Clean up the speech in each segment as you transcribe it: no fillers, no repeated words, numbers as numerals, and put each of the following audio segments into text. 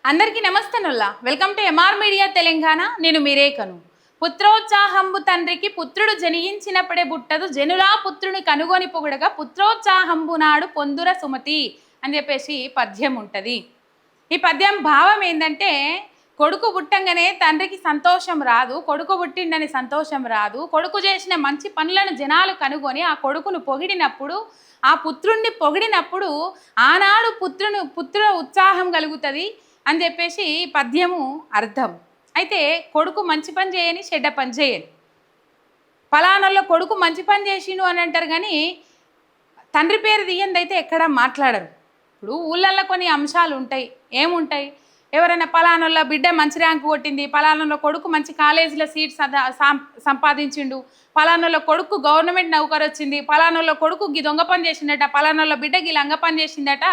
అందరికీ నమస్తేనుల్లా welcome to MR media Telangana. నేను మీరేకను. పుత్రోత్సాహంబు తండ్రికి పుత్రుడు జనించినప్పుడే బుట్టదు జనులా పుత్రుని కనుగొని పొగడగా పుత్రోత్సాహంబు నాడు పొందుర సుమతి అని చెప్పేసి పద్యం ఉంటుంది. ఈ పద్యం భావం ఏంటంటే, కొడుకు పుట్టంగానే తండ్రికి సంతోషం రాదు, కొడుకు పుట్టిండని సంతోషం రాదు. కొడుకు చేసిన మంచి పనులను జనాలు కనుగొని ఆ కొడుకును పొగిడినప్పుడు, ఆ పుత్రుణ్ణి పొగిడినప్పుడు ఆనాడు పుత్ర ఉత్సాహం కలుగుతుంది అని చెప్పేసి పద్యము అర్థం. అయితే కొడుకు మంచి పని చేయని చెడ్డ పని చేయని, ఫలానాలో కొడుకు మంచి పని చేసిండు అని అంటారు కానీ తండ్రి పేరు తీయంది అయితే ఎక్కడ మాట్లాడరు. ఇప్పుడు ఊళ్ళల్లో కొన్ని అంశాలు ఉంటాయి. ఏముంటాయి? ఎవరైనా పలానాలో బిడ్డ మంచి ర్యాంకు కొట్టింది, పలానాలో కొడుకు మంచి కాలేజీలో సీట్ సంపాదించిండు, పలానాలో కొడుకు గవర్నమెంట్ నౌకరు వచ్చింది, పలానాలో కొడుకు గి దొంగ పని చేసిందట, పలానాలో బిడ్డకి లంగ పని చేసిందట.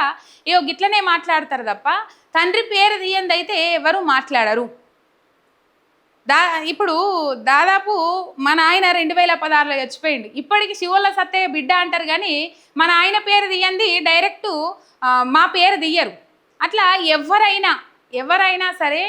ఇగో గిట్లనే మాట్లాడతారు తప్ప తండ్రి పేరు తీయంది అయితే ఎవరు మాట్లాడరు. ఇప్పుడు దాదాపు మన ఆయన 2016లో చచ్చిపోయింది. ఇప్పటికి శివోళ్ళ సత్తయ్య బిడ్డ అంటారు కానీ మన ఆయన పేరు తీయంది డైరెక్టు మా పేరు తీయరు. అట్లా ఎవరైనా సరే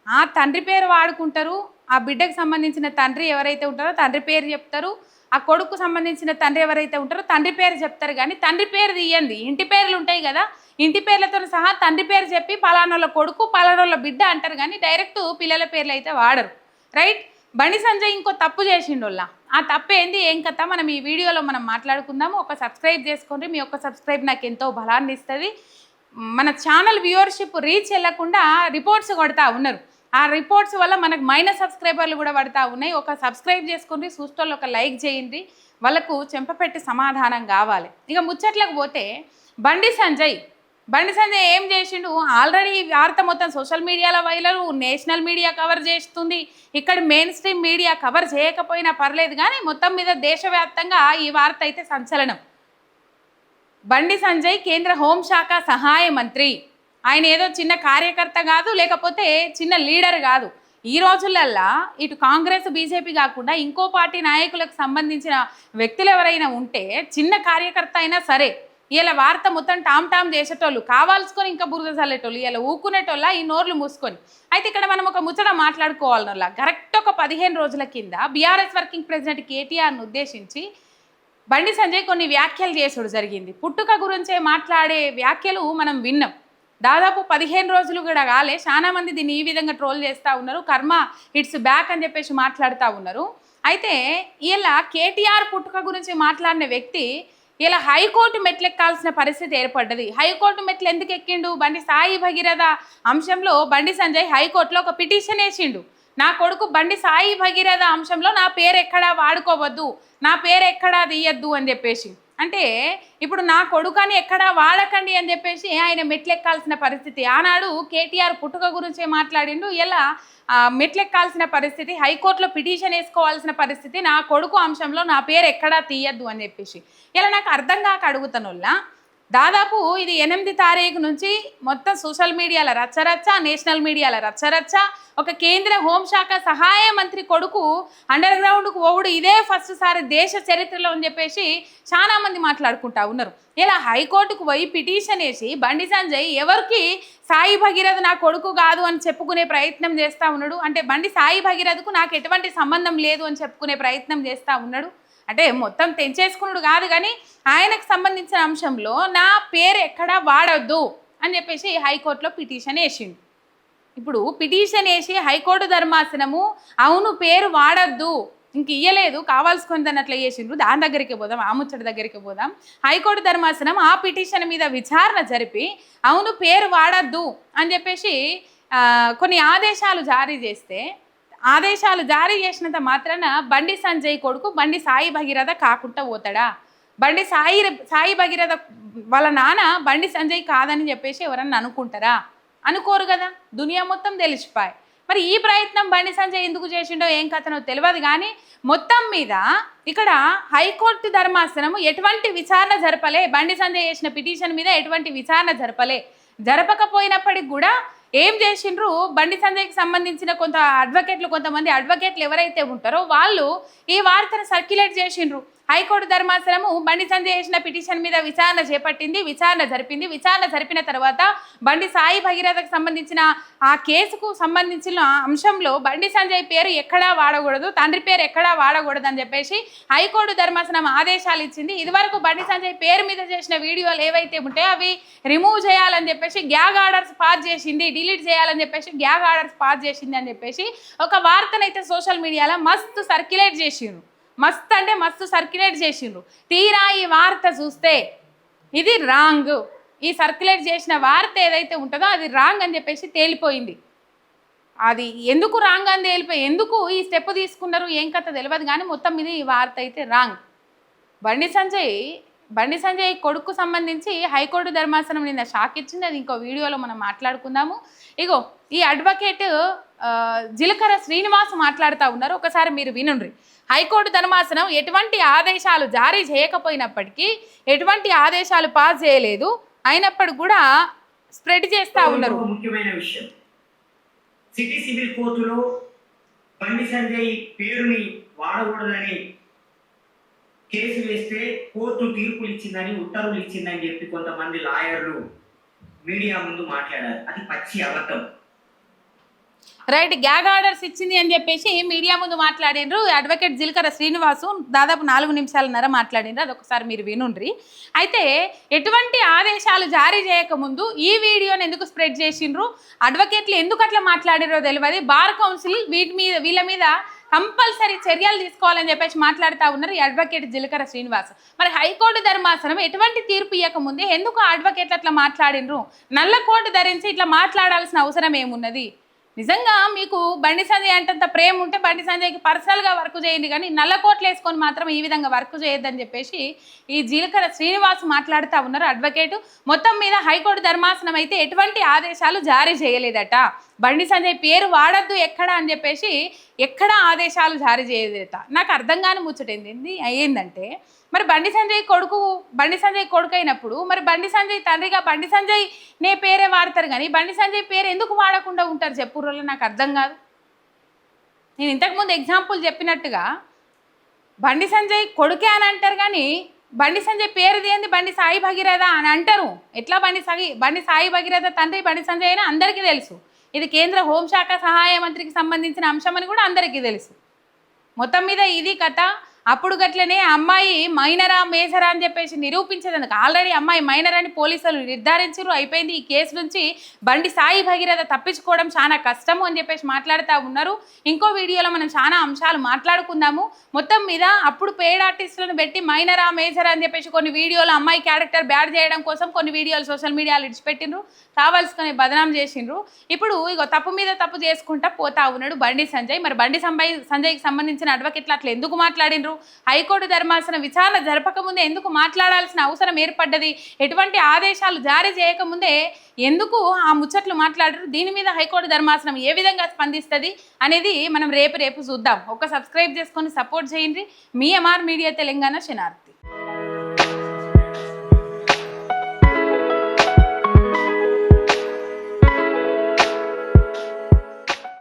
ఆ తండ్రి పేరు వాడుకుంటారు. ఆ బిడ్డకు సంబంధించిన తండ్రి ఎవరైతే ఉంటారో తండ్రి పేరు చెప్తారు, ఆ కొడుకు సంబంధించిన తండ్రి ఎవరైతే ఉంటారో తండ్రి పేరు చెప్తారు. కానీ తండ్రి పేరు తీయండి. ఇంటి పేర్లు ఉంటాయి కదా, ఇంటి పేర్లతో సహా తండ్రి పేరు చెప్పి పలానాల కొడుకు పలానాల బిడ్డ అంటారు కానీ డైరెక్ట్ పిల్లల పేర్లు అయితే వాడరు. రైట్? బండి సంజయ్ ఇంకో తప్పు చేసిండోళ్ళ. ఆ తప్పు ఏంది ఏం కథ మనం ఈ వీడియోలో మనం మాట్లాడుకుందాము. ఒక సబ్స్క్రైబ్ చేసుకోండి. మీ యొక్క సబ్స్క్రైబ్ నాకు ఎంతో బలాన్ని ఇస్తుంది. మన ఛానల్ వ్యూవర్షిప్ రీచ్ వెళ్ళకుండా రిపోర్ట్స్ కొడతా ఉన్నారు. ఆ రిపోర్ట్స్ వల్ల మనకు మైనస్ సబ్స్క్రైబర్లు కూడా పడతా ఉన్నాయి. ఒక సబ్స్క్రైబ్ చేసుకోండి, చూస్తోళ్ళు ఒక లైక్ చేయండి, వాళ్ళకు చెంపపెట్టి సమాధానం కావాలి. ఇక ముచ్చట్లకు పోతే బండి సంజయ్ ఏం చేసిండు? ఆల్రెడీ ఈ వార్త మొత్తం సోషల్ మీడియాలో వైరల్, నేషనల్ మీడియా కవర్ చేస్తుంది. ఇక్కడ మెయిన్ స్ట్రీమ్ మీడియా కవర్ చేయకపోయినా పర్లేదు కానీ మొత్తం మీద దేశవ్యాప్తంగా ఈ వార్త అయితే సంచలనం. బండి సంజయ్ కేంద్ర హోంశాఖ సహాయ మంత్రి. ఆయన ఏదో చిన్న కార్యకర్త కాదు, లేకపోతే చిన్న లీడర్ కాదు. ఈ రోజులల్లా ఇటు కాంగ్రెస్ బీజేపీ కాకుండా ఇంకో పార్టీ నాయకులకు సంబంధించిన వ్యక్తులు ఎవరైనా ఉంటే చిన్న కార్యకర్త అయినా సరే ఇలా వార్త మొత్తం టామ్ చేసేటోళ్ళు, కావాల్సుకొని ఇంకా బురద చల్లేటోళ్ళు, ఇలా ఊకునేటోళ్ళ ఈ నోర్లు మూసుకొని. అయితే ఇక్కడ మనం ఒక ముచ్చట మాట్లాడుకోవాలనల్లా. కరెక్ట్ ఒక 15 రోజుల కింద బీఆర్ఎస్ వర్కింగ్ ప్రెసిడెంట్ కేటీఆర్ను ఉద్దేశించి బండి సంజయ్ కొన్ని వ్యాఖ్యలు చేసుడు జరిగింది. పుట్టుక గురించే మాట్లాడే వ్యాఖ్యలు మనం విన్నాం. దాదాపు 15 రోజులు కూడా కాలే, చాలా మంది దీన్ని ఈ విధంగా ట్రోల్ చేస్తూ ఉన్నారు. కర్మ ఇట్స్ బ్యాక్ అని చెప్పేసి మాట్లాడుతూ ఉన్నారు. అయితే ఇలా కేటీఆర్ పుట్టుక గురించి మాట్లాడిన వ్యక్తి ఇలా హైకోర్టు మెట్లెక్కాల్సిన పరిస్థితి ఏర్పడ్డది. హైకోర్టు మెట్లు ఎందుకు ఎక్కిండు? బండి సాయి భగీరథ అంశంలో బండి సంజయ్ హైకోర్టులో ఒక పిటిషన్ వేసిండు. నా కొడుకు బండి సాయి భగీరథ అంశంలో నా పేరు ఎక్కడా వాడుకోవద్దు, నా పేరు ఎక్కడా తీయద్దు అని చెప్పేసి. అంటే ఇప్పుడు నా కొడుకని ఎక్కడా వాడకండి అని చెప్పేసి ఆయన మెట్లెక్కాల్సిన పరిస్థితి. ఆనాడు కేటీఆర్ పుట్టుక గురించే మాట్లాడిండు, ఇలా మెట్లెక్కాల్సిన పరిస్థితి, హైకోర్టులో పిటిషన్ వేసుకోవాల్సిన పరిస్థితి, నా కొడుకు అంశంలో నా పేరు ఎక్కడా తీయద్దు అని చెప్పేసి. ఇలా నాకు అర్థం కాక అడుగుతానుల్లా. దాదాపు ఇది 8 తారీఖు నుంచి మొత్తం సోషల్ మీడియాల రచ్చరచ్చ, నేషనల్ మీడియాల రచ్చరచ్చ. ఒక కేంద్ర హోంశాఖ సహాయ మంత్రి కొడుకు అండర్ గ్రౌండ్కు పోవుడు ఇదే ఫస్ట్ సారి దేశ చరిత్రలో అని చెప్పేసి చాలా మంది మాట్లాడుకుంటా ఉన్నారు. ఇలా హైకోర్టుకు పోయి పిటిషన్ వేసి బండి సంజయ్ ఎవరికి సాయి భగీరథ నా కొడుకు కాదు అని చెప్పుకునే ప్రయత్నం చేస్తూ ఉన్నాడు. అంటే బండి సాయి భగీరథకు నాకు ఎటువంటి సంబంధం లేదు అని చెప్పుకునే ప్రయత్నం చేస్తూ ఉన్నాడు. అంటే మొత్తం తెంచేసుకున్నాడు కాదు కానీ ఆయనకు సంబంధించిన అంశంలో నా పేరు ఎక్కడా వాడొద్దు అని చెప్పేసి హైకోర్టులో పిటిషన్ వేసిండు. ఇప్పుడు పిటిషన్ వేసి హైకోర్టు ధర్మాసనము అవును పేరు వాడొద్దు ఇంక ఇయ్యలేదు, కావాల్సుకుందని అట్లా చేసిండ్రు. దాని దగ్గరికి పోదాం, ఆ ముచ్చట దగ్గరికి పోదాం. హైకోర్టు ధర్మాసనం ఆ పిటిషన్ మీద విచారణ జరిపి అవును పేరు వాడద్దు అని చెప్పేసి కొన్ని ఆదేశాలు జారీ చేస్తే, ఆదేశాలు జారీ చేసినంత మాత్రాన బండి సంజయ్ కొడుకు బండి సాయి భగీరథ కాకుండా పోతాడా? బండి సాయి భగీరథ వాళ్ళ నాన్న బండి సంజయ్ కాదని చెప్పేసి ఎవరన్నా అనుకుంటారా? అనుకోరు కదా. దునియా మొత్తం తెలిసిపోయి. మరి ఈ ప్రయత్నం బండి సంజయ్ ఎందుకు చేసిండో ఏం కథనో తెలియదు కానీ మొత్తం మీద ఇక్కడ హైకోర్టు ధర్మాసనం ఎటువంటి విచారణ జరపలే. బండి సంజయ్ చేసిన పిటిషన్ మీద ఎటువంటి విచారణ జరపకపోయినప్పటికి కూడా ఏం చేసిండ్రు? బండి సంజయ్కి సంబంధించిన కొంతమంది అడ్వకేట్లు ఎవరైతే ఉంటారో వాళ్ళు ఈ వార్తను సర్క్యులేట్ చేసిండ్రు. హైకోర్టు ధర్మాసనము బండి సంజయ్ చేసిన పిటిషన్ మీద విచారణ చేపట్టింది, విచారణ జరిపిన తర్వాత బండి సాయి భగీరథకు సంబంధించిన ఆ కేసుకు సంబంధించిన అంశంలో బండి సంజయ్ పేరు ఎక్కడా వాడకూడదు, తండ్రి పేరు ఎక్కడా వాడకూడదు అని చెప్పేసి హైకోర్టు ధర్మాసనం ఆదేశాలు ఇచ్చింది. ఇదివరకు బండి సంజయ్ పేరు మీద చేసిన వీడియోలు ఏవైతే ఉంటాయో అవి రిమూవ్ చేయాలని చెప్పేసి గ్యాగ్ ఆర్డర్స్ పాస్ చేసింది, డిలీట్ చేయాలని చెప్పేసి గ్యాగ్ ఆర్డర్స్ పాస్ చేసింది అని చెప్పేసి ఒక వార్తనైతే సోషల్ మీడియాలో మస్తు సర్క్యులేట్ చేసిండ్రు. మస్తు సర్క్యులేట్ చేసిండ్రు. తీరా ఈ వార్త చూస్తే ఇది రాంగ్, ఈ సర్క్యులేట్ చేసిన వార్త ఏదైతే ఉంటుందో అది రాంగ్ అని చెప్పేసి తేలిపోయింది. అది ఎందుకు రాంగ్ అని తేలిపోయి ఎందుకు ఈ స్టెప్ తీసుకున్నారు ఏం కథ తెలియదు, కానీ మొత్తం మీద ఈ వార్త అయితే రాంగ్. బండి సంజయ్ కొడుకు సంబంధించి హైకోర్టు ధర్మాసనం నిన్న షాక్ ఇచ్చింది. అది ఇంకో వీడియోలో మనం మాట్లాడుకుందాము. ఇగో ఈ అడ్వకేట్ జిలకర శ్రీనివాస్ మాట్లాడుతూ ఉన్నారు, ఒకసారి మీరు వినుండ్రి. హైకోర్టు ధర్మాసనం ఎటువంటి ఆదేశాలు జారీ చేయకపోయినప్పటికీ, ఎటువంటి ఆదేశాలు పాస్ చేయలేదు అయినప్పుడు కూడా స్ప్రెడ్ చేస్తూ ఉన్నారు. ముఖ్యమైన విషయం, సిటీ సివిల్ కోర్టులో బండి సంజయ్ పేరుని వాడకూడదని కేసు వేస్తే కోర్టు తీర్పులు ఇచ్చిందని, ఉత్తర్వులు ఇచ్చిందని చెప్పి కొంతమంది లాయర్లు మీడియా ముందు మాట్లాడారు. అది పచ్చి అబద్ధం. రైట్, గ్యాగ్ ఆర్డర్స్ ఇచ్చింది అని చెప్పేసి మీడియా ముందు మాట్లాడినరు అడ్వకేట్ జిలకర శ్రీనివాసు. దాదాపు 4 నిమిషాలన్నర మాట్లాడినరు, అదొకసారి మీరు వినుండ్రి. అయితే ఎటువంటి ఆదేశాలు జారీ చేయకముందు ఈ వీడియోని ఎందుకు స్ప్రెడ్ చేసిండ్రు, అడ్వకేట్లు ఎందుకు అట్లా మాట్లాడిరో తెలియదు. బార్ కౌన్సిల్ వీళ్ళ మీద కంపల్సరీ చర్యలు తీసుకోవాలని చెప్పేసి మాట్లాడుతూ ఉన్నారు ఈ అడ్వకేట్ జిలకర శ్రీనివాస్. మరి హైకోర్టు ధర్మాసనం ఎటువంటి తీర్పు ఇవ్వకముందే ఎందుకు అడ్వకేట్లు అట్లా మాట్లాడినరు, నల్ల కోర్టు ధరించి ఇట్లా మాట్లాడాల్సిన అవసరం ఏమున్నది? నిజంగా మీకు బండి సంజయ్ అంటంత ప్రేమ ఉంటే బండి సంజయ్కి పర్సనల్గా వర్క్ చేయండి, కానీ నల్ల కోట్లు వేసుకొని మాత్రం ఈ విధంగా వర్క్ చేయొద్దని చెప్పేసి ఈ జిలకర శ్రీనివాస్ మాట్లాడుతూ ఉన్నారు అడ్వకేటు. మొత్తం మీద హైకోర్టు ధర్మాసనం అయితే ఎటువంటి ఆదేశాలు జారీ చేయలేదట, బండి సంజయ్ పేరు వాడద్దు ఎక్కడ అని చెప్పేసి ఎక్కడ ఆదేశాలు జారీ చేయలేదట. నాకు అర్థం కాని ముచ్చటేంది అయ్యిందంటే, మరి బండి సంజయ్ కొడుకు అయినప్పుడు మరి బండి సంజయ్ తండ్రిగా బండి సంజయ్ నే పేరే వాడతారు, కానీ బండి సంజయ్ పేరు ఎందుకు వాడకుండా ఉంటారు చెప్పుర్రోళ్ళు? నాకు అర్థం కాదు. నేను ఇంతకుముందు ఎగ్జాంపుల్ చెప్పినట్టుగా బండి సంజయ్ కొడుకే అని అంటారు, కానీ బండి సంజయ్ పేరు దేంది బండి సాయి భగీరథ అని అంటారు. ఎట్లా బండి సాయి భగీరథ తండ్రి బండి సంజయ్ అని అందరికీ తెలుసు. ఇది కేంద్ర హోంశాఖ సహాయ మంత్రికి సంబంధించిన అంశం అని కూడా అందరికీ తెలుసు. మొత్తం మీద ఇది కథ. అప్పుడు గట్లనే అమ్మాయి మైనరా మేజరా అని చెప్పేసి నిరూపించేందుకు ఆల్రెడీ అమ్మాయి మైనర్ అని పోలీసులు నిర్ధారించారు, అయిపోయింది. ఈ కేసు నుంచి బండి సాయి భగీరథ తప్పించుకోవడం చాలా కష్టము అని చెప్పేసి మాట్లాడుతూ ఉన్నారు. ఇంకో వీడియోలో మనం చాలా అంశాలు మాట్లాడుకుందాము. మొత్తం మీద అప్పుడు పెయిడ్ ఆర్టిస్టులను పెట్టి మైనరా మేజరా అని చెప్పేసి కొన్ని వీడియోలు అమ్మాయి క్యారెక్టర్ బ్యాడ్ చేయడం కోసం కొన్ని వీడియోలు సోషల్ మీడియాలో ఇడిచిపెట్టిండ్రు, కావాల్సుకొని బదనాం చేసిండ్రు. ఇప్పుడు ఇగో తప్పు మీద తప్పు చేసుకుంటా పోతా ఉన్నాడు బండి సంజయ్. మరి బండి సంజయ్కి సంబంధించిన అడ్వకేట్లు అట్లా ఎందుకు మాట్లాడిండ్రు, హైకోర్టు ధర్మాసనం విచారణ జరపకముందే ఎందుకు మాట్లాడాల్సిన అవసరం ఏర్పడ్డది, ఎటువంటి ఆదేశాలు జారీ చేయకముందే ఎందుకు ఆ ముచ్చట్లు మాట్లాడరు, దీని మీద హైకోర్టు ధర్మాసనం ఏ విధంగా స్పందిస్తుంది అనేది మనం రేపు చూద్దాం. ఒక సబ్స్క్రైబ్ చేసుకొని సపోర్ట్ చేయండి. మీ ఎంఆర్ మీడియా తెలంగాణ శనార్థి.